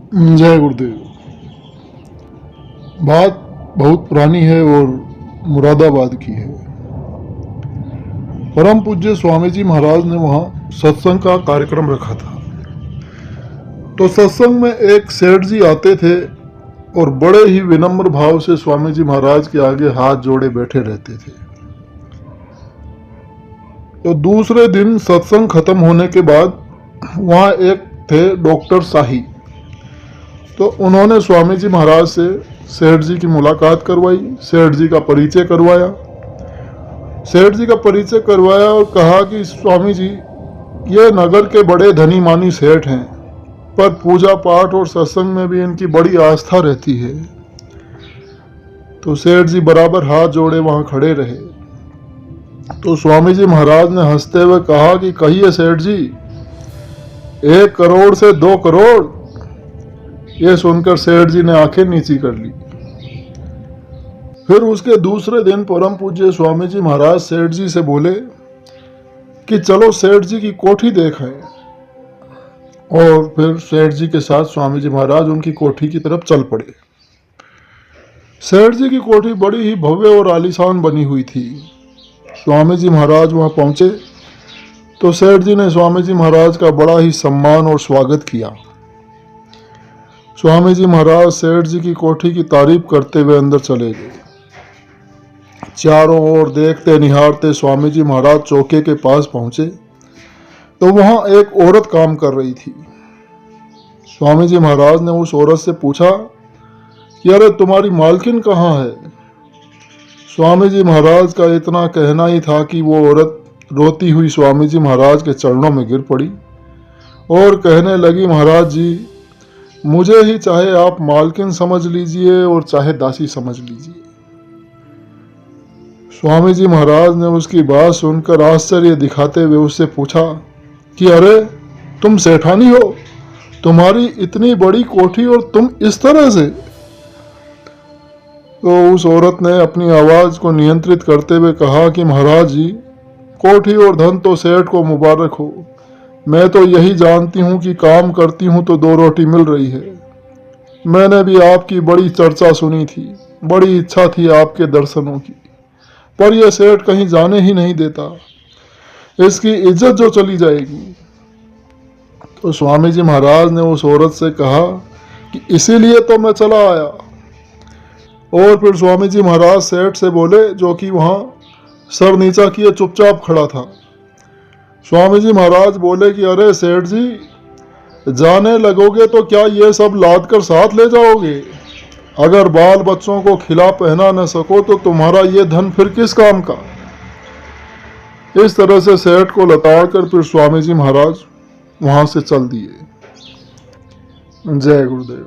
जय गुरुदेव। बात बहुत पुरानी है और मुरादाबाद की है। परम पूज्य स्वामी जी महाराज ने वहाँ सत्संग का कार्यक्रम रखा था। तो सत्संग में एक सेठ जी आते थे और बड़े ही विनम्र भाव से स्वामी जी महाराज के आगे हाथ जोड़े बैठे रहते थे। तो दूसरे दिन सत्संग खत्म होने के बाद वहाँ एक थे डॉक्टर शाही। तो उन्होंने स्वामी जी महाराज से सेठ जी की मुलाकात करवाई, सेठ जी का परिचय करवाया। सेठ जी का परिचय करवाया और कहा कि स्वामी जी, ये नगर के बड़े धनी मानी सेठ हैं, पर पूजा पाठ और सत्संग में भी इनकी बड़ी आस्था रहती है। तो सेठ जी बराबर हाथ जोड़े वहां खड़े रहे। तो स्वामी जी महाराज ने हंसते हुए कहा कि कहिए सेठ जी, 1 करोड़ से 2 करोड़। ये सुनकर सेठ जी ने आंखें नीची कर ली। फिर उसके दूसरे दिन परम पूज्य स्वामी जी महाराज सेठ जी से बोले कि चलो सेठ जी की कोठी देखें। और फिर सेठ जी के साथ स्वामी जी महाराज उनकी कोठी की तरफ चल पड़े। सेठ जी की कोठी बड़ी ही भव्य और आलीशान बनी हुई थी। स्वामी जी महाराज वहां पहुंचे तो सेठ जी ने स्वामी जी महाराज का बड़ा ही सम्मान और स्वागत किया। स्वामी जी महाराज सेठ जी की कोठी की तारीफ करते हुए अंदर चले गए। चारों ओर देखते निहारते स्वामी जी महाराज चौके के पास पहुंचे तो वहां एक औरत काम कर रही थी। स्वामी जी महाराज ने उस औरत से पूछा कि अरे तुम्हारी मालकिन कहाँ है। स्वामी जी महाराज का इतना कहना ही था कि वो औरत रोती हुई स्वामी जी महाराज के चरणों में गिर पड़ी और कहने लगी, महाराज जी, मुझे ही चाहे आप मालकिन समझ लीजिए और चाहे दासी समझ लीजिए। स्वामी जी महाराज ने उसकी बात सुनकर आश्चर्य दिखाते हुए उससे पूछा कि अरे तुम सेठानी हो, तुम्हारी इतनी बड़ी कोठी और तुम इस तरह से। तो उस औरत ने अपनी आवाज को नियंत्रित करते हुए कहा कि महाराज जी, कोठी और धन तो सेठ को मुबारक हो। मैं तो यही जानती हूँ कि काम करती हूँ तो 2 रोटी मिल रही है। मैंने भी आपकी बड़ी चर्चा सुनी थी, बड़ी इच्छा थी आपके दर्शनों की, पर यह सेठ कहीं जाने ही नहीं देता। इसकी इज्जत जो चली जाएगी। तो स्वामी जी महाराज ने उस औरत से कहा कि इसीलिए तो मैं चला आया। और फिर स्वामी जी महाराज सेठ से बोले, जो कि वहां सर नीचा किए चुपचाप खड़ा था। स्वामी जी महाराज बोले कि अरे सेठ जी, जाने लगोगे तो क्या ये सब लाद कर साथ ले जाओगे? अगर बाल बच्चों को खिला पहना न सको तो तुम्हारा ये धन फिर किस काम का? इस तरह से सेठ को लताड़ कर फिर स्वामी जी महाराज वहां से चल दिए। जय गुरुदेव।